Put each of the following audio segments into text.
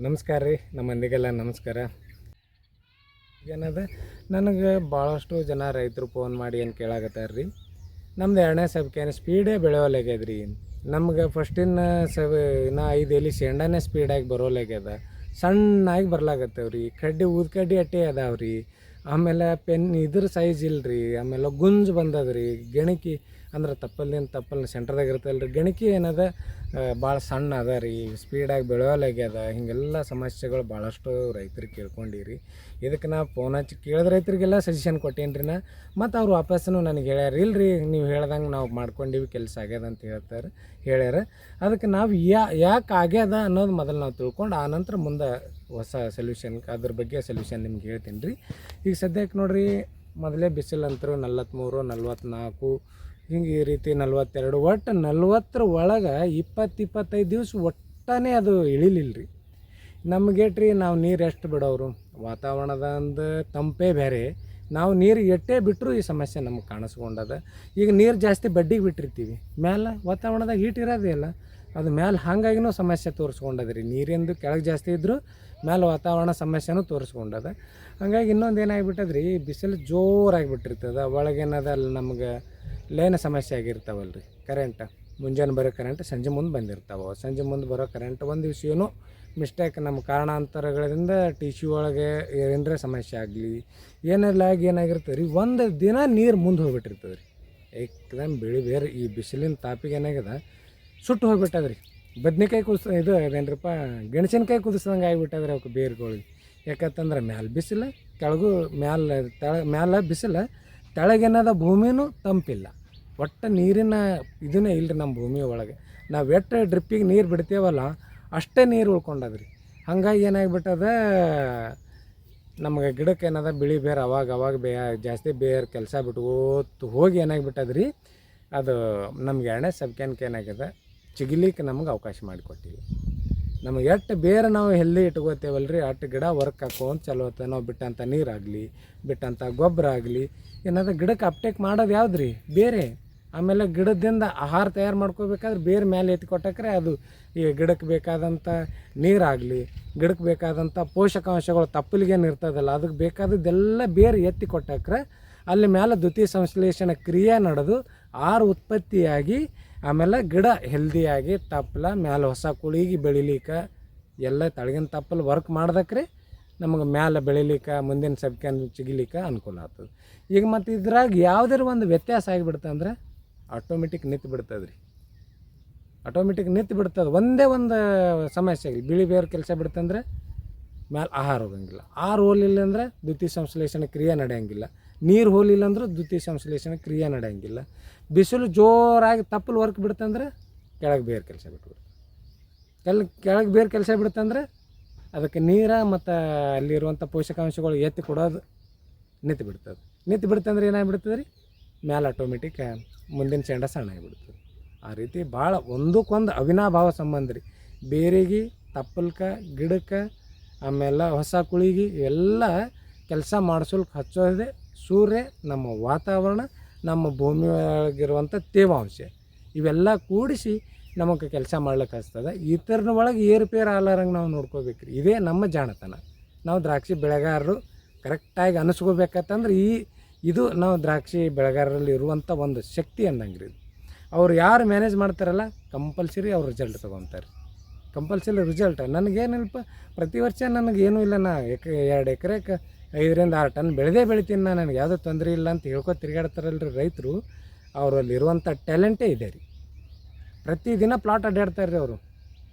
ನಮಸ್ಕಾರ ರೀ. ನಮ್ಮ ಮಂದಿಗೆಲ್ಲ ನಮಸ್ಕಾರ. ಏನದ ನನಗೆ ಭಾಳಷ್ಟು ಜನ ರೈತರು ಫೋನ್ ಮಾಡಿ ಏನು ಕೇಳಾಕತ್ತಾರ ರೀ, ನಮ್ದು ಎರಡನೇ ಸಬ್ಕೇನು ಸ್ಪೀಡೇ ಬೆಳೆಯೋಲಾಗ್ಯದ ರೀ. ನಮ್ಗೆ ಫಸ್ಟಿನ ಇನ್ನು 5 ಎಲೆ ಶೇಂಡಾನೇ ಸ್ಪೀಡಾಗಿ ಬರೋಲಾಗ್ಯದ, ಸಣ್ಣಾಗಿ ಬರ್ಲಾಗತ್ತವ ರೀ. ಕಡ್ಡಿ ಅಟ್ಟೆ ಅದಾವ ರೀ. ಆಮೇಲೆ ಇದ್ರ ಸೈಜ್ ಇಲ್ಲ ರೀ. ಆಮೇಲೆ ಗುಂಜು ಬಂದದ ರೀ. ಗೆಣಕಿ ಅಂದ್ರೆ ತಪ್ಪಲ್ ಸೆಂಟ್ರದಾಗ ಇರ್ತಲ್ಲ ರೀ, ಗೆಣಕಿ ಏನದ ಭಾಳ ಸಣ್ಣ ಅದ ರೀ, ಸ್ಪೀಡಾಗಿ ಬೆಳೆಯೋಲಾಗ್ಯದ. ಹೀಗೆಲ್ಲ ಸಮಸ್ಯೆಗಳು ಭಾಳಷ್ಟು ರೈತರಿಗೆ ಕೇಳ್ಕೊಂಡಿರಿ. ಇದಕ್ಕೆ ನಾ ಫೋನ್ ಹಚ್ಚಿ ಕೇಳಿದ ರೈತರಿಗೆಲ್ಲ ಸಜೆಷನ್ ಕೊಟ್ಟೇನಿ ರೀ ನಾ. ಮತ್ತು ಅವ್ರು ವಾಪಸ್ಸು ನನಗೆ ಹೇಳ್ಯಾರ, ಇಲ್ರಿ ನೀವು ಹೇಳ್ದಂಗೆ ನಾವು ಮಾಡ್ಕೊಂಡಿವಿ, ಕೆಲಸ ಆಗ್ಯದ ಅಂತ ಹೇಳ್ಯಾರ. ಅದಕ್ಕೆ ನಾವು ಯಾಕೆ ಆಗ್ಯದ ಅನ್ನೋದು ಮೊದಲು ನಾವು ತಿಳ್ಕೊಂಡು ಆನಂತರ ಮುಂದೆ ಹೊಸ ಸೊಲ್ಯೂಷನ್, ಅದ್ರ ಬಗ್ಗೆ ಸೊಲ್ಯೂಷನ್ ನಿಮ್ಗೆ ಹೇಳ್ತೀನಿ ರೀ. ಈಗ ಸದ್ಯಕ್ಕೆ ನೋಡಿರಿ, ಮೊದಲೇ ಬಿಸಿಲಂತರೂ 43, 44 ಹಿಂಗೆ ಈ ರೀತಿ 42, ಒಟ್ಟು 40 ಒಳಗೆ 20-25 ದಿವಸ ಒಟ್ಟನೇ ಅದು ಇಳಿಲಿಲ್ಲ ರೀ. ನಮಗೇಟ್ರಿ, ನಾವು ನೀರು ಎಷ್ಟು ಬಿಡೋರು, ವಾತಾವರಣದ ತಂಪೇ ಬೇರೆ, ನಾವು ನೀರು ಎಟ್ಟೇ ಬಿಟ್ಟರು ಈ ಸಮಸ್ಯೆ ನಮಗೆ ಕಾಣಿಸ್ಕೊಂಡದ. ಈಗ ನೀರು ಜಾಸ್ತಿ ಬಡ್ಡಿಗೆ ಬಿಟ್ಟಿರ್ತೀವಿ, ಮ್ಯಾಲೆ ವಾತಾವರಣದಾಗ ಹೀಟ್ ಇರೋದೇ ಇಲ್ಲ, ಅದು ಮ್ಯಾಲೆ ಹಾಗಾಗಿನೂ ಸಮಸ್ಯೆ ತೋರಿಸ್ಕೊಂಡದ ರೀ. ನೀರಿಂದು ಕೆಳಗೆ ಜಾಸ್ತಿ ಇದ್ದರೂ ಮ್ಯಾಲೆ ವಾತಾವರಣ ಸಮಸ್ಯೆನೂ ತೋರಿಸ್ಕೊಂಡದ. ಹಂಗಾಗಿ ಇನ್ನೊಂದು ಏನಾಗಿಬಿಟ್ಟದ ರೀ, ಬಿಸಿಲು ಜೋರಾಗಿಬಿಟ್ಟಿರ್ತದೆ. ಒಳಗೇನದ ಅಲ್ಲಿ ನಮ್ಗೆ ಲೈನ್ ಸಮಸ್ಯೆ ಆಗಿರ್ತಾವಲ್ಲ ರೀ, ಕರೆಂಟ್ ಮುಂಜಾನೆ ಬರೋ ಕರೆಂಟ್ ಸಂಜೆ ಮುಂದೆ ಬಂದಿರ್ತಾವೆ. ಸಂಜೆ ಮುಂದೆ ಬರೋ ಕರೆಂಟ್ ಒಂದು ದಿವ್ಸ ಏನೋ ಮಿಸ್ಟೇಕ್ ನಮ್ಮ ಕಾರಣಾಂತರಗಳಿಂದ ಟಿಶ್ಯೂ ಒಳಗೆ ಏನರ ಸಮಸ್ಯೆ ಆಗಲಿ ಏನೆಲ್ಲ ಆಗಿ ಏನಾಗಿರ್ತದೆ ರೀ, ಒಂದು ದಿನ ನೀರು ಮುಂದೆ ಹೋಗ್ಬಿಟ್ಟಿರ್ತದೆ ರೀ. ಏಕದಮ್ ಬೇರೆ ಈ ಬಿಸಿಲಿನ ತಾಪಿಗೆ ಏನಾಗ್ಯದ, ಸುಟ್ಟು ಹೋಗ್ಬಿಟ್ಟದ ರೀ. ಬದ್ನಿಕಾಯಿ ಇದು ಅದೇನ್ರಪ್ಪ, ಗೆಣಸಿನಕಾಯಿ ಕುದಿಸ್ದಂಗೆ ಆಗಿಬಿಟ್ಟದ್ರಿ ಅವಕ್ಕೆ ಬೇರ್ಗಳಿಗೆ. ಯಾಕಂತಂದ್ರೆ ಮ್ಯಾಲೆ ಬಿಸಿಲು, ಕೆಳಗೂ ಮ್ಯಾಲೆ ಬಿಸಿಲು, ತೆಳಗೇನದ ಭೂಮಿನೂ ತಂಪಿಲ್ಲ. ಒಟ್ಟು ನೀರಿನ ಇದನ್ನೇ ಇಲ್ಲ ರೀ ನಮ್ಮ ಭೂಮಿ ಒಳಗೆ. ನಾವು ಎಷ್ಟು ಡ್ರಿಪ್ಪಿಗೆ ನೀರು ಬಿಡ್ತೇವಲ್ಲ ಅಷ್ಟೇ ನೀರು ಉಳ್ಕೊಂಡದ್ರಿ. ಹಾಗಾಗಿ ಏನಾಗಿಬಿಟ್ಟದ, ನಮಗೆ ಗಿಡಕ್ಕೆ ಏನದ ಬಿಳಿ ಬೇರು ಅವಾಗ ಜಾಸ್ತಿ ಬೇರೆ ಕೆಲಸ ಬಿಟ್ಟು ಹೋಗಿ ಏನಾಗಿಬಿಟ್ಟದ್ರಿ, ಅದು ನಮ್ಗೆ ಎರಡನೇ ಸಬ್ಕ್ಯಾನ್ಗೆ ಏನಾಗ್ಯದ, ಚಿಗಿಲಿಕ್ಕೆ ನಮ್ಗೆ ಅವಕಾಶ ಮಾಡಿಕೊಟ್ಟಿವಿ. ನಮಗೆ ಎಷ್ಟು ಬೇರೆ ನಾವು ಹೆಲ್ದಿ ಇಟ್ಕೋತೇವಲ್ಲ ರೀ, ಅಷ್ಟು ಗಿಡ ವರ್ಕ್ ಹಾಕೋಂತ ಚಲೋ ಆತ. ನಾವು ಬಿಟ್ಟಂಥ ನೀರಾಗಲಿ, ಬಿಟ್ಟಂಥ ಗೊಬ್ಬರ ಆಗಲಿ ಏನಾದ್ರು ಗಿಡಕ್ಕೆ ಅಪ್ಟೇಕ್ ಮಾಡೋದು ಯಾವ್ದು ರೀ, ಬೇರೆ. ಆಮೇಲೆ ಗಿಡದಿಂದ ಆಹಾರ ತಯಾರು ಮಾಡ್ಕೋಬೇಕಾದ್ರೆ ಬೇರೆ ಮೇಲೆ ಎತ್ತಿ ಕೊಟ್ಟಕ್ರೆ ಅದು ಈ ಗಿಡಕ್ಕೆ ಬೇಕಾದಂಥ ನೀರಾಗಲಿ, ಗಿಡಕ್ಕೆ ಬೇಕಾದಂಥ ಪೋಷಕಾಂಶಗಳು ತಪ್ಪಲಿಗೇನು ಇರ್ತದಲ್ಲ, ಅದಕ್ಕೆ ಬೇಕಾದದ್ದೆಲ್ಲ ಬೇರೆ ಎತ್ತಿ ಕೊಟ್ಟಕ್ರೆ ಅಲ್ಲಿ ಮೇಲೆ ದ್ವಿತೀಯ ಸಂಶ್ಲೇಷಣೆ ಕ್ರಿಯೆ ನಡೆದು ಆರು ಉತ್ಪತ್ತಿಯಾಗಿ ಆಮೇಲೆ ಗಿಡ ಹೆಲ್ದಿಯಾಗಿ ತಪ್ಪಲ ಮ್ಯಾಲೆ ಹೊಸ ಕುಳಿಗೆ ಬೆಳಿಲಿಕ್ಕೆ ಎಲ್ಲ ತಳಗಿನ ತಪ್ಪಲು ವರ್ಕ್ ಮಾಡ್ದಕ್ರೆ ನಮಗೆ ಮ್ಯಾಲೆ ಬೆಳಿಲಿಕ್ಕೆ ಮುಂದಿನ ಸಬ್ಕ್ಯಾನ್ ಚಿಗಿಲಿಕ್ಕೆ ಅನುಕೂಲ ಆಗ್ತದೆ. ಈಗ ಮತ್ತು ಇದ್ರಾಗ ಯಾವುದಾರು ಒಂದು ವ್ಯತ್ಯಾಸ ಆಗಿಬಿಡ್ತಂದ್ರೆ ಅಂದ್ರೆ ಆಟೋಮೆಟಿಕ್ ನಿಂತು ಬಿಡ್ತದೆ ರೀ. ಆಟೋಮೆಟಿಕ್ ನಿಂತು ಬಿಡ್ತದೆ. ಒಂದೇ ಒಂದು ಸಮಸ್ಯೆ ಆಗಲಿ, ಬಿಳಿ ಬೇರೆ ಕೆಲಸ ಬಿಡ್ತಂದ್ರೆ ಮ್ಯಾಲೆ ಆಹಾರ ಹೋಗಂಗಿಲ್ಲ, ಆಹಾರ ಹೋಗಲಿಲ್ಲ ಅಂದ್ರೆ ದ್ವಿತೀಯ ಸಂಶ್ಲೇಷಣೆ ಕ್ರಿಯೆ ನಡೆಯಂಗಿಲ್ಲ, ನೀರು ಹೋಗಲಿಲ್ಲ ಅಂದ್ರೆ ದ್ವಿತೀಯ ಸಂಶ್ಲೇಷಣೆ ಕ್ರಿಯೆ ನಡೆಯಂಗಿಲ್ಲ. ಬಿಸಿಲು ಜೋರಾಗಿ ತಪ್ಪಲು ವರ್ಕ್ ಬಿಡ್ತಂದ್ರೆ ಕೆಳಗೆ ಬೇರೆ ಕೆಲಸ ಬಿಟ್ಬಿಡ್ತು. ಕೆಳಗೆ ಬೇರೆ ಕೆಲಸ ಬಿಡ್ತಂದ್ರೆ ಅದಕ್ಕೆ ನೀರು ಮತ್ತು ಅಲ್ಲಿರುವಂಥ ಪೋಷಕಾಂಶಗಳು ಎತ್ತಿ ಕೊಡೋದು ನಿಂತು ಬಿಡ್ತಂದ್ರೆ ಏನಾಗಿಬಿಡ್ತದೆ ರೀ, ಮ್ಯಾಲೆ ಆಟೋಮೆಟಿಕ್ ಮುಂದಿನ ಚೆಂಡ ಸಣ್ಣ ಆಗಿಬಿಡ್ತದೆ. ಆ ರೀತಿ ಭಾಳ ಒಂದಕ್ಕೊಂದು ಅವಿನಾಭಾವ ಸಂಬಂಧ ರೀ. ಬೇರಿಗೆ, ತಪ್ಪಲ್ಕೆ, ಗಿಡಕ್ಕೆ, ಆಮೇಲೆ ಹೊಸ ಕುಳಿಗೆ ಇವೆಲ್ಲ ಕೆಲಸ ಮಾಡಿಸೋಲ್ಕೆ ಹಚ್ಚೋದೇ ಸೂರ್ಯ, ನಮ್ಮ ವಾತಾವರಣ, ನಮ್ಮ ಭೂಮಿ ಒಳಗಿರುವಂಥ ತೇವಾಂಶ ಇವೆಲ್ಲ ಕೂಡಿಸಿ ನಮಗೆ ಕೆಲಸ ಮಾಡ್ಲಿಕ್ಕೆ ಹಚ್ತದೆ. ಇತರನ ಒಳಗೆ ಏರುಪೇರು ಆಲಾರಂಗೆ ನಾವು ನೋಡ್ಕೋಬೇಕು ರೀ. ಇದೇ ನಮ್ಮ ಜಾಣತನ. ನಾವು ದ್ರಾಕ್ಷಿ ಬೆಳೆಗಾರರು ಕರೆಕ್ಟಾಗಿ ಅನಿಸ್ಕೋಬೇಕಂತಂದ್ರೆ ಇದು ನಾವು ದ್ರಾಕ್ಷಿ ಬೆಳೆಗಾರರಲ್ಲಿ ಇರುವಂಥ ಒಂದು ಶಕ್ತಿ ಅಂದಂಗೆ ರೀ. ಅವ್ರು ಯಾರು ಮ್ಯಾನೇಜ್ ಮಾಡ್ತಾರಲ್ಲ ಕಂಪಲ್ಸರಿ ಅವ್ರು ರಿಸಲ್ಟ್ ತೊಗೊತಾರೆ. ಕಂಪಲ್ಸರಿ ರಿಸಲ್ಟ್ ನನಗೇನಿಲ್ಲಪ್ಪ, ಪ್ರತಿ ವರ್ಷ ನನಗೇನೂ ಇಲ್ಲ, ನಾ 2 ಎಕರೆಗೆ 5-6 ಟನ್ ಬೆಳಿತೀನಿ, ನನಗೆ ಯಾವುದೂ ತೊಂದರೆ ಇಲ್ಲ ಅಂತ ಹೇಳ್ಕೊತ ತಿರುಗಾಡ್ತಾರಲ್ರಿ ರೈತರು. ಅವರಲ್ಲಿರುವಂಥ ಟ್ಯಾಲೆಂಟೇ ಇದೆ ರೀ. ಪ್ರತಿದಿನ ಪ್ಲಾಟ್ ಅಡ್ಡಾಡ್ತಾರೆ ರೀ ಅವರು.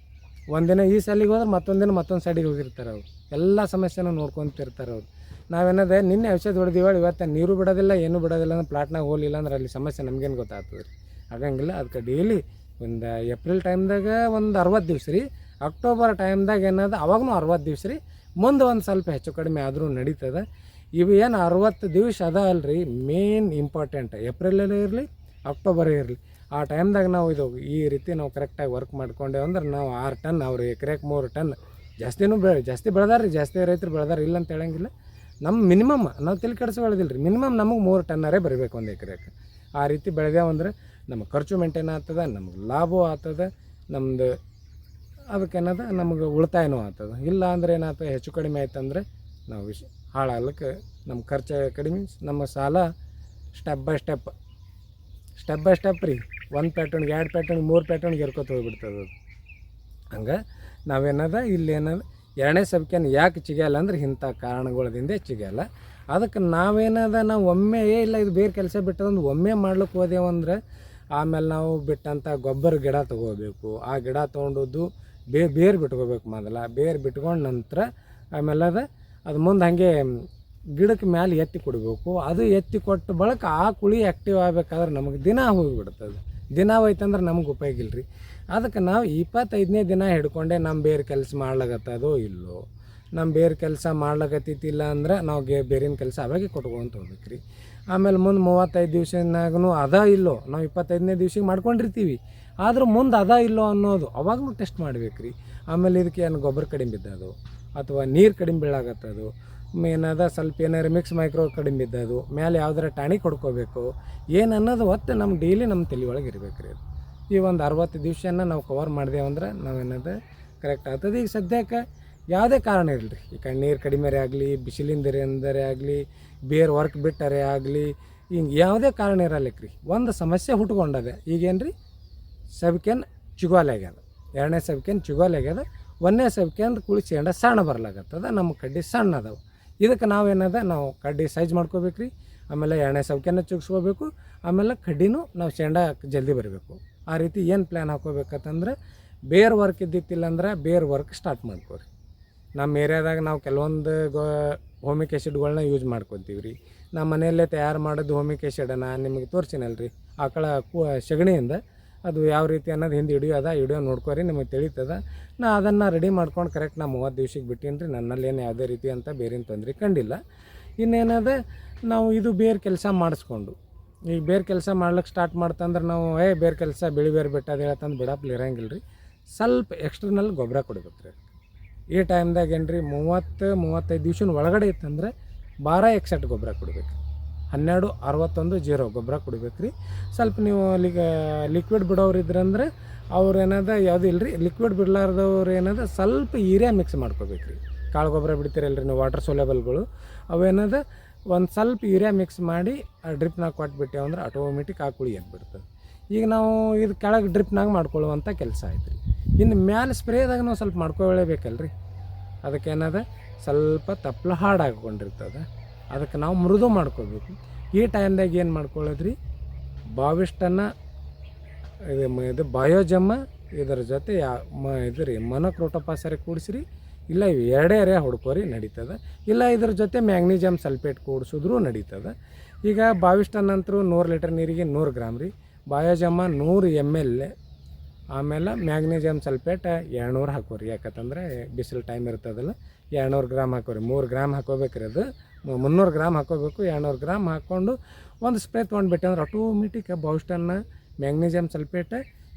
ಒಂದಿನ ಈ ಸಲಿಗೆ ಹೋದ್ರೆ ಮತ್ತೊಂದು ದಿನ ಮತ್ತೊಂದು ಸೈಡಿಗೆ ಹೋಗಿರ್ತಾರೆ ಅವರು. ಎಲ್ಲ ಸಮಸ್ಯೆನೂ ನೋಡ್ಕೊತಿರ್ತಾರೆ ಅವರು. ನಾವೇನದೆ ನಿನ್ನೆ ಔಷಧ ಹೊಡೆದಿವಳು, ಇವತ್ತು ನೀರು ಬಿಡೋದಿಲ್ಲ, ಏನೂ ಬಿಡೋದಿಲ್ಲ ಅಂದ್ರೆ ಪ್ಲಾಟ್ನಾಗ ಹೋಗಲಿಲ್ಲ ಅಂದ್ರೆ ಅಲ್ಲಿ ಸಮಸ್ಯೆ ನಮಗೇನು ಗೊತ್ತಾಗ್ತದೆ ರೀ. ಆಗಂಗಿಲ್ಲ. ಅದಕ್ಕೆ ಡೈಲಿ ಒಂದು ಏಪ್ರಿಲ್ ಟೈಮ್ದಾಗ ಒಂದು 60 ದಿವ್ಸ ರೀ, ಅಕ್ಟೋಬರ್ ಟೈಮ್ದಾಗ ಏನದ ಅವಾಗೂ 60 ದಿವ್ಸ ರೀ, ಮುಂದೆ ಒಂದು ಸ್ವಲ್ಪ ಹೆಚ್ಚು ಕಡಿಮೆ ಆದರೂ ನಡೀತದೆ. ಇವು ಏನು 60 ದಿವಸ ಅದ ಅಲ್ರಿ ಮೇನ್ ಇಂಪಾರ್ಟೆಂಟ್, ಏಪ್ರಿಲಲ್ಲೇ ಇರಲಿ ಅಕ್ಟೋಬರೇ ಇರಲಿ, ಆ ಟೈಮ್ದಾಗ ನಾವು ಈ ರೀತಿ ನಾವು ಕರೆಕ್ಟಾಗಿ ವರ್ಕ್ ಮಾಡ್ಕೊಂಡೇವು ಅಂದ್ರೆ ನಾವು 6 ಟನ್, ಅವ್ರು ಎಕರೆಗೆ 3 ಟನ್ ಜಾಸ್ತಿ ಬೆಳೆದಾರೆ ರೀ. ಜಾಸ್ತಿ ರೈತರು ಬೆಳೆದಾರೆ ಇಲ್ಲ ಅಂತ ಹೇಳಂಗಿಲ್ಲ. ನಮ್ಮ ಮಿನಿಮಮ್ ನಾವು ತಲೆ ಕೆಡಿಸ್ಕೊಳ್ಳೋದಿಲ್ಲ ರೀ, ಮಿನಿಮಮ್ ನಮಗೆ 3 ಟನ್ನರೇ ಬರಬೇಕು ಒಂದು ಎಕರೆಗೆ. ಆ ರೀತಿ ಬೆಳೆದೇವಂದ್ರೆ ನಮ್ಮ ಖರ್ಚು ಮೇಂಟೈನ್ ಆಗ್ತದೆ, ನಮ್ಗೆ ಲಾಭವೂ ಆಗ್ತದೆ, ನಮ್ಮದು ಅದಕ್ಕೇನದ ನಮಗೆ ಉಳಿತಾಯನೂ ಆಗ್ತದೆ. ಇಲ್ಲ ಅಂದ್ರೆ ಏನಾಗ್ತದೆ, ಹೆಚ್ಚು ಕಡಿಮೆ ಆಯ್ತಂದ್ರೆ ನಾವು ಹಾಳಾಗ್ಲಿಕ್ಕೆ ನಮ್ಮ ಖರ್ಚು ಕಡಿಮೆ, ನಮ್ಮ ಸಾಲ ಸ್ಟೆಪ್ ಬೈ ಸ್ಟೆಪ್ ರೀ, 1 ಪ್ಯಾಟರ್ನ್ಗೆ 2 ಪ್ಯಾಟರ್ನ್ಗೆ 3 ಪ್ಯಾಟರ್ನ್ಗೆ ಎರ್ಕೋತ ಹೋಗ್ಬಿಡ್ತದೆ ಅದು. ಹಂಗೆ ನಾವೇನದ ಇಲ್ಲೇನದ ಎರಡನೇ ಸಬ್ಕೇನು ಯಾಕೆ ಚಿಗಿಯಲ್ಲ ಅಂದ್ರೆ ಇಂಥ ಕಾರಣಗಳದಿಂದ ಚಿಗಿಯಲ್ಲ. ಅದಕ್ಕೆ ನಾವೇನದ ನಾವು ಒಮ್ಮೆ ಇಲ್ಲ ಇದು ಬೇರೆ ಕೆಲಸ ಬಿಟ್ಟದಂದು ಒಮ್ಮೆ ಮಾಡ್ಲಿಕ್ಕೆ ಹೋದೇವಂದ್ರೆ ಆಮೇಲೆ ನಾವು ಬಿಟ್ಟಂಥ ಗೊಬ್ಬರ ಗಿಡ ತೊಗೋಬೇಕು. ಆ ಗಿಡ ತೊಗೊಂಡದ್ದು ಬೇರು ಬಿಟ್ಕೋಬೇಕು. ಮೊದಲ ಬೇರು ಬಿಟ್ಕೊಂಡು ನಂತರ ಆಮೇಲೆ ಅದು ಮುಂದೆ ಹಾಗೆ ಗಿಡಕ್ಕೆ ಮೇಲೆ ಎತ್ತಿ ಕೊಡಬೇಕು. ಅದು ಎತ್ತಿ ಕೊಟ್ಟು ಬಳಕ ಆ ಕುಳಿ ಆ್ಯಕ್ಟಿವ್ ಆಗಬೇಕಾದ್ರೆ ನಮಗೆ ದಿನ ಹೋಗಿಬಿಡ್ತದೆ. ದಿನ ಹೋಯ್ತಂದ್ರೆ ನಮ್ಗೆ ಉಪಯೋಗ ಇಲ್ಲ ರೀ. ಅದಕ್ಕೆ ನಾವು 25ನೇ ದಿನ ಹಿಡ್ಕೊಂಡೆ ನಮ್ಮ ಬೇರೆ ಕೆಲಸ ಮಾಡ್ಲಾಗತ್ತದೋ ಇಲ್ಲೋ, ನಮ್ಮ ಬೇರೆ ಕೆಲಸ ಮಾಡ್ಲಾಗತ್ತಿಲ್ಲ ಅಂದ್ರೆ ನಾವು ಬೇರಿನ ಕೆಲಸ ಅವಾಗೆ ಕೊಟ್ಕೊಂತ ಹೋಗ್ಬೇಕು ರೀ. ಆಮೇಲೆ ಮುಂದೆ 35 ದಿವ್ಸನಾಗೂ ಅದ ಇಲ್ಲೋ, ನಾವು 25ನೇ ದಿವ್ಸಕ್ಕೆ ಮಾಡ್ಕೊಂಡಿರ್ತೀವಿ, ಆದರೂ ಮುಂದೆ ಅದ ಇಲ್ಲೋ ಅನ್ನೋದು ಅವಾಗೂ ಟೆಸ್ಟ್ ಮಾಡ್ಬೇಕು ರೀ. ಆಮೇಲೆ ಇದಕ್ಕೆ ಏನು ಗೊಬ್ಬರ ಕಡಿಮೆ ಬಿದ್ದದು ಅಥವಾ ನೀರು ಕಡಿಮೆ ಬೀಳಾಗತ್ತದು, ಏನದ ಸ್ವಲ್ಪ ಏನಾರು ಮಿಕ್ಸ್ ಮೈಕ್ರೋ ಕಡಿಮೆ ಬಿದ್ದದು, ಮೇಲೆ ಯಾವ್ದಾರ ಟಾಣಿಕ್ ಹೊಡ್ಕೋಬೇಕು ಏನು ಅನ್ನೋದು ಒಟ್ಟು ನಮ್ಮ ಡೈಲಿ ನಮ್ಮ ತಲೆ ಒಳಗೆ ಇರ್ಬೇಕು ರೀ. ಅದು ಈ ಒಂದು 60 ದಿವ್ಸನ ನಾವು ಕವರ್ ಮಾಡಿದೆವಂದ್ರೆ ನಾವೇನದು ಕರೆಕ್ಟ್ ಆಗ್ತದೆ. ಈಗ ಸದ್ಯಕ್ಕೆ ಯಾವುದೇ ಕಾರಣ ಇರಲಿ ರೀ, ಈ ನೀರು ಕಡಿಮೆರೆ ಆಗಲಿ, ಬಿಸಿಲಿಂದರೆ ಆಗಲಿ, ಬೇರೆ ವರ್ಕ್ ಬಿಟ್ಟರೆ ಆಗಲಿ, ಹಿಂಗೆ ಯಾವುದೇ ಕಾರಣ ಇರಲಿಕ್ಕೆ ರೀ ಒಂದು ಸಮಸ್ಯೆ ಹುಟ್ಕೊಂಡದೆ. ಈಗೇನು ರೀ, ಸಬ್ಕೇನ್ ಚಿಗೋಲಾಗ್ಯದ, 2ನೇ ಸಬ್ಕೇನ್ ಚಿಗೋಲಾಗ್ಯದ, 1ನೇ ಸಬ್ಕೇನ್ ಕುಳಿ ಶೇಂಡ ಸಣ್ಣ ಬರ್ಲಾಗತ್ತದ, ನಮ್ಮ ಕಡ್ಡಿ ಸಣ್ಣ ಅದಾವೆ. ಇದಕ್ಕೆ ನಾವೇನದ ನಾವು ಕಡ್ಡಿ ಸೈಜ್ ಮಾಡ್ಕೋಬೇಕು ರೀ. ಆಮೇಲೆ 2ನೇ ಸಬ್ಕೇನ ಚುಗ್ಸ್ಕೋಬೇಕು. ಆಮೇಲೆ ಕಡ್ಡಿನೂ ನಾವು ಶೇಂಡ ಜಲ್ದಿ ಬರಬೇಕು. ಆ ರೀತಿ ಏನು ಪ್ಲ್ಯಾನ್ ಹಾಕೋಬೇಕಂತಂದ್ರೆ ಬೇರೆ ವರ್ಕ್ ಇದ್ದಿತ್ತಿಲ್ಲ ಅಂದ್ರೆ ಬೇರೆ ವರ್ಕ್ ಸ್ಟಾರ್ಟ್ ಮಾಡ್ಕೋರಿ. ನಮ್ಮ ಏರಿಯಾದಾಗ ನಾವು ಕೆಲವೊಂದು ಹೋಮಿಕ್ ಆ್ಯಸಿಡ್ಗಳನ್ನ ಯೂಸ್ ಮಾಡ್ಕೊತೀವಿ ರೀ. ನಮ್ಮ ಮನೆಯಲ್ಲೇ ತಯಾರು ಮಾಡೋದು ಹೋಮಿಕ್ ಆ್ಯಸಿಡನ್ನು ನಿಮಗೆ ತೋರಿಸಿನಲ್ರಿ, ಆಕಳ ಸಗಣಿಯಿಂದ ಅದು ಯಾವ ರೀತಿ ಅನ್ನೋದು ಹಿಂದೆ ವಿಡಿಯೋ ನೋಡ್ಕೊರಿ, ನಿಮಗೆ ತಿಳಿತದ. ನಾ ಅದನ್ನು ರೆಡಿ ಮಾಡ್ಕೊಂಡು ಕರೆಕ್ಟ್ ನಾ 30 ದಿವ್ಸಕ್ಕೆ ಬಿಟ್ಟೀನಿ ರೀ. ನನ್ನಲ್ಲೇನು ಯಾವುದೇ ರೀತಿ ಅಂತ ಬೇರೇನು ತೊಂದರೆ ಕಂಡಿಲ್ಲ. ಇನ್ನೇನದ ನಾವು ಇದು ಬೇರೆ ಕೆಲಸ ಮಾಡಿಸ್ಕೊಂಡು ಈಗ ಬೇರೆ ಕೆಲಸ ಮಾಡ್ಲಿಕ್ಕೆ ಸ್ಟಾರ್ಟ್ ಮಾಡ್ತಂದ್ರೆ ನಾವು ಬೇರೆ ಕೆಲಸ ಬೇರೆ ಬಿಟ್ಟದು ಹೇಳ್ತಂದು ಬಿಡಪ್ಲಿ ಇರೋಂಗಿಲ್ಲ ರೀ. ಸ್ವಲ್ಪ ಎಕ್ಸ್ಟರ್ನಲ್ ಗೊಬ್ಬರ ಕೊಡ್ಬೇಕು ರೀ. ಈ ಟೈಮ್ದಾಗ ಏನು ರೀ 30-35 ದಿವ್ಸನ ಒಳಗಡೆ ಇತ್ತಂದ್ರೆ 12 ಎಕ್ಸೆಟ್ ಗೊಬ್ಬರ ಕೊಡ್ಬೇಕು. 12-61-0 ಗೊಬ್ಬರ ಕೊಡ್ಬೇಕು ರೀ. ಸ್ವಲ್ಪ ನೀವು ಲಿಕ್ವಿಡ್ ಬಿಡೋರು ಇದ್ರಂದ್ರೆ ಅವ್ರು ಏನದ ಯಾವುದೂ ಇಲ್ಲ ರೀ, ಲಿಕ್ವಿಡ್ ಬಿಡ್ಲಾರ್ದವ್ರು ಏನದ ಸ್ವಲ್ಪ ಯೂರಿಯಾ ಮಿಕ್ಸ್ ಮಾಡ್ಕೋಬೇಕು ರೀ. ಕಾಳು ಗೊಬ್ಬರ ಬಿಡ್ತೀರಲ್ಲ ರೀ ನೀವು, ವಾಟರ್ ಸೋಲೇಬಲ್ಗಳು, ಅವೇನದ ಒಂದು ಸ್ವಲ್ಪ ಯೂರಿಯಾ ಮಿಕ್ಸ್ ಮಾಡಿ ಆ ಡ್ರಿಪ್ನಾಗ ಕೊಟ್ಬಿಟ್ಟೆ ಅಂದ್ರೆ ಆಟೋಮೆಟಿಕ್ ಆ ಕುಳಿ ಎದ್ಬಿಡ್ತದೆ. ಈಗ ನಾವು ಇದು ಕೆಳಗೆ ಡ್ರಿಪ್ನಾಗ ಮಾಡ್ಕೊಳ್ಳುವಂಥ ಕೆಲಸ ಆಯ್ತು ರೀ. ಇನ್ನು ಮ್ಯಾಲೆ ಸ್ಪ್ರೇದಾಗ ನಾವು ಸ್ವಲ್ಪ ಮಾಡ್ಕೊಳ್ಳೇಬೇಕಲ್ಲ ರೀ. ಅದಕ್ಕೇನದ ಸ್ವಲ್ಪ ತಪ್ಪಲ ಹಾರ್ಡ್ ಹಾಕ್ಕೊಂಡಿರ್ತದೆ, ಅದಕ್ಕೆ ನಾವು ಮೃದು ಮಾಡ್ಕೋಬೇಕು. ಈ ಟೈಮ್ದಾಗ ಏನು ಮಾಡ್ಕೊಳ್ಳೋದ್ರಿ, ಬಾವಿಷ್ಟನ್ನು ಇದು ಬಯೋಜಮ್ಮ ಇದರ ಜೊತೆ ಇದು ರೀ ಮೊನೊಕ್ರೋಟೋಫಾಸ್ ಕೂಡಿಸ್ರಿ, ಇಲ್ಲ ಇವು ಎರಡೇ ಹೊಡ್ಕೋರಿ ನಡೀತದೆ. ಇಲ್ಲ ಇದ್ರ ಜೊತೆ ಮ್ಯಾಗ್ನೀಸಿಯಮ್ ಸಲ್ಫೇಟ್ ಕೂಡಿಸಿದ್ರೂ ನಡೀತದೆ. ಈಗ ಬಾವಿಷ್ಟ ನಂತರ 100 ಲೀಟರ್ ನೀರಿಗೆ 100 ಗ್ರಾಮ್ ರೀ, ಬಯೋಜಮ್ಮ 100 ml, ಆಮೇಲೆ ಮ್ಯಾಗ್ನೀಸಿಯಮ್ ಸಲ್ಫೇಟ್ 200 ಹಾಕೋರಿ. ಯಾಕಂತಂದರೆ ಬಿಸಿಲು ಟೈಮ್ ಇರ್ತದಲ್ಲ, 200 ಗ್ರಾಮ್ ಹಾಕೋರಿ. 3 ಗ್ರಾಮ್ ಹಾಕೋಬೇಕ್ರಿ, ಅದು 300 ಗ್ರಾಮ್ ಹಾಕೋಬೇಕು. 200 ಗ್ರಾಮ್ ಹಾಕ್ಕೊಂಡು ಒಂದು ಸ್ಪ್ರೇ ತೊಗೊಂಡ್ಬಿಟ್ಟೆ ಅಂದ್ರೆ ಆಟೋಮೆಟಿಕ್ ಬಾವಿಸ್ಟನ್ನ ಮ್ಯಾಗ್ನೀಸಿಯಮ್ ಸಲ್ಫೇಟ್,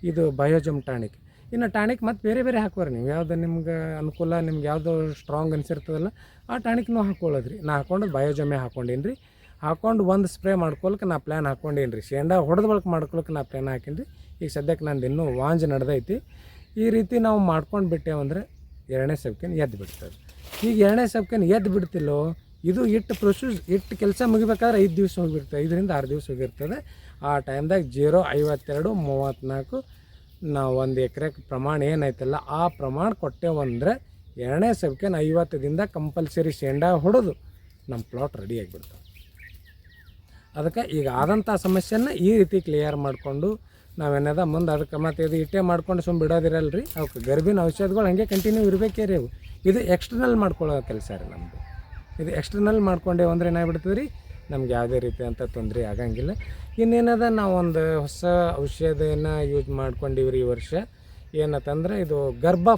ಇದು ಬಯೋಜಮ್ ಟಾನಿಕ್. ಇನ್ನು ಟಾನಿಕ್ ಮತ್ತು ಬೇರೆ ಹಾಕೋರಿ ನೀವು, ಯಾವುದು ನಿಮ್ಗೆ ಅನುಕೂಲ, ನಿಮ್ಗೆ ಯಾವುದು ಸ್ಟ್ರಾಂಗ್ ಅನಿಸಿರ್ತದಲ್ಲ ಆ ಟಾನಿಕ್ನೂ ಹಾಕ್ಕೊಳ್ಳೋದ್ರಿ. ನಾ ಹಾಕ್ಕೊಂಡು ಬಯೋಜಮ್ಮೆ ಹಾಕ್ಕೊಂಡೀನಿ ರೀ. ಹಾಕ್ಕೊಂಡು ಒಂದು ಸ್ಪ್ರೇ ಮಾಡ್ಕೊಳಕ್ಕೆ ನಾ ಪ್ಲ್ಯಾನ್ ಹಾಕ್ಕೊಂಡೀನಿ ರೀ. ಶೇಂಡ ಹೊಡೆದ ಬಳಕೆ ಮಾಡ್ಕೊಳಕ್ಕೆ ನಾ ಪ್ಲ್ಯಾನ್ ಹಾಕೀನಿ ರೀ. ಈಗ ಸದ್ಯಕ್ಕೆ ನಂದು ಇನ್ನೂ ವಾಂಜ್ ನಡೆದೈತಿ. ಈ ರೀತಿ ನಾವು ಮಾಡ್ಕೊಂಡು ಬಿಟ್ಟೇವಂದ್ರೆ 2ನೇ ಸಬ್ಕೇನು ಎದ್ದು ಬಿಡ್ತದೆ. ಈಗ 2ನೇ ಸಬ್ಕೇನು ಎದ್ದು ಬಿಡ್ತಿಲ್ಲೋ, ಇದು ಇಟ್ಟು ಕೆಲಸ ಮುಗಿಬೇಕಾದ್ರೆ 5 ದಿವಸ ಹೋಗಿರ್ತದೆ, 5-6 ದಿವಸ ಹೋಗಿರ್ತದೆ. ಆ ಟೈಮ್ದಾಗ 0-52-34 ನಾವು 1 ಎಕರೆಗೆ ಪ್ರಮಾಣ ಏನೈತಲ್ಲ ಆ ಪ್ರಮಾಣ ಕೊಟ್ಟೇವಂದ್ರೆ 2ನೇ ಸಬ್ಕೇನು 50 ದಿನದ ಕಂಪಲ್ಸರಿ ಶೇಂಡ ಹೊಡೆದು ನಮ್ಮ ಪ್ಲಾಟ್ ರೆಡಿ ಆಗಿಬಿಡ್ತವೆ. ಅದಕ್ಕೆ ಈಗ ಆದಂಥ ಸಮಸ್ಯೆನ ಈ ರೀತಿ ಕ್ಲಿಯರ್ ಮಾಡಿಕೊಂಡು ನಾವೇನದ ಮುಂದೆ ಅದಕ್ಕೆ ಮತ್ತು ಇದು ಇಟ್ಟೇ ಮಾಡ್ಕೊಂಡು ಸುಮ್ಮನೆ ಬಿಡೋದಿರಲ್ಲ ರೀ. ಅವಕ್ಕೆ ಗರ್ಭಿನ ಔಷಧಿಗಳು ಹಾಗೆ ಕಂಟಿನ್ಯೂ ಇರಬೇಕೇ ರೀ. ಅವು ಇದು ಎಕ್ಸ್ಟರ್ನಲ್ ಮಾಡ್ಕೊಳ್ಳೋ ಕೆಲಸ ರೀ ನಮ್ಮದು. ಇದು ಎಕ್ಸ್ಟರ್ನಲ್ ಮಾಡ್ಕೊಂಡೇವು ಅಂದ್ರೆ ಏನಾಗ್ಬಿಡ್ತದೆ ರೀ, ನಮ್ಗೆ ಯಾವುದೇ ರೀತಿ ಅಂತ ತೊಂದರೆ ಆಗಂಗಿಲ್ಲ. ಇನ್ನೇನದ ನಾವು ಒಂದು ಹೊಸ ಔಷಧಿಯನ್ನು ಯೂಸ್ ಮಾಡ್ಕೊಂಡಿವಿ ರೀ ಈ ವರ್ಷ. ಏನಂತಂದ್ರೆ ಇದು ಗರ್ಭ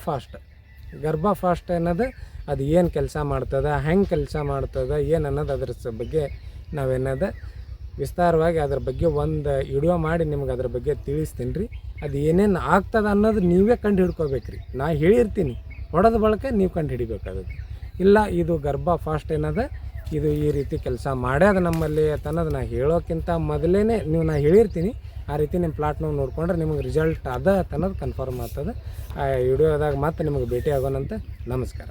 ಫಾಸ್ಟ್ ಅನ್ನೋದು ಅದು ಏನು ಕೆಲಸ ಮಾಡ್ತದೆ, ಹೆಂಗೆ ಕೆಲಸ ಮಾಡ್ತದೆ, ಏನು ಅನ್ನೋದು ಅದ್ರ ಬಗ್ಗೆ ನಾವೇನದ ವಿಸ್ತಾರವಾಗಿ ಅದ್ರ ಬಗ್ಗೆ ಒಂದು ವಿಡಿಯೋ ಮಾಡಿ ನಿಮ್ಗೆ ಅದ್ರ ಬಗ್ಗೆ ತಿಳಿಸ್ತೀನಿ ರೀ. ಅದು ಏನೇನು ಆಗ್ತದೆ ಅನ್ನೋದು ನೀವೇ ಕಂಡು ಹಿಡ್ಕೋಬೇಕು ರೀ. ನಾ ಹೇಳಿರ್ತೀನಿ, ಹೊಡೆದ ಬಳಕ ನೀವು ಕಂಡು ಹಿಡಿಬೇಕಾಗುತ್ತೆ. ಇಲ್ಲ ಇದು ಗರ್ಭ ಫಾಸ್ಟ್ ಏನದ ಇದು ಈ ರೀತಿ ಕೆಲಸ ಮಾಡ್ಯಾದ ನಮ್ಮಲ್ಲಿ ಅನ್ನೋದು ನಾ ಹೇಳೋಕ್ಕಿಂತ ಮೊದಲೇ ನಾ ಹೇಳಿರ್ತೀನಿ. ಆ ರೀತಿ ನಿಮ್ಮ ಪ್ಲಾಟ್ನಾಗ ನೋಡ್ಕೊಂಡ್ರೆ ನಿಮಗೆ ರಿಸಲ್ಟ್ ಅದ ಅನ್ನೋದು ಕನ್ಫರ್ಮ್ ಆಗ್ತದೆ. ಆ ವಿಡಿಯೋದಾಗ ಮತ್ತೆ ನಿಮಗೆ ಭೇಟಿ ಆಗೋಣಂತೆ. ನಮಸ್ಕಾರ.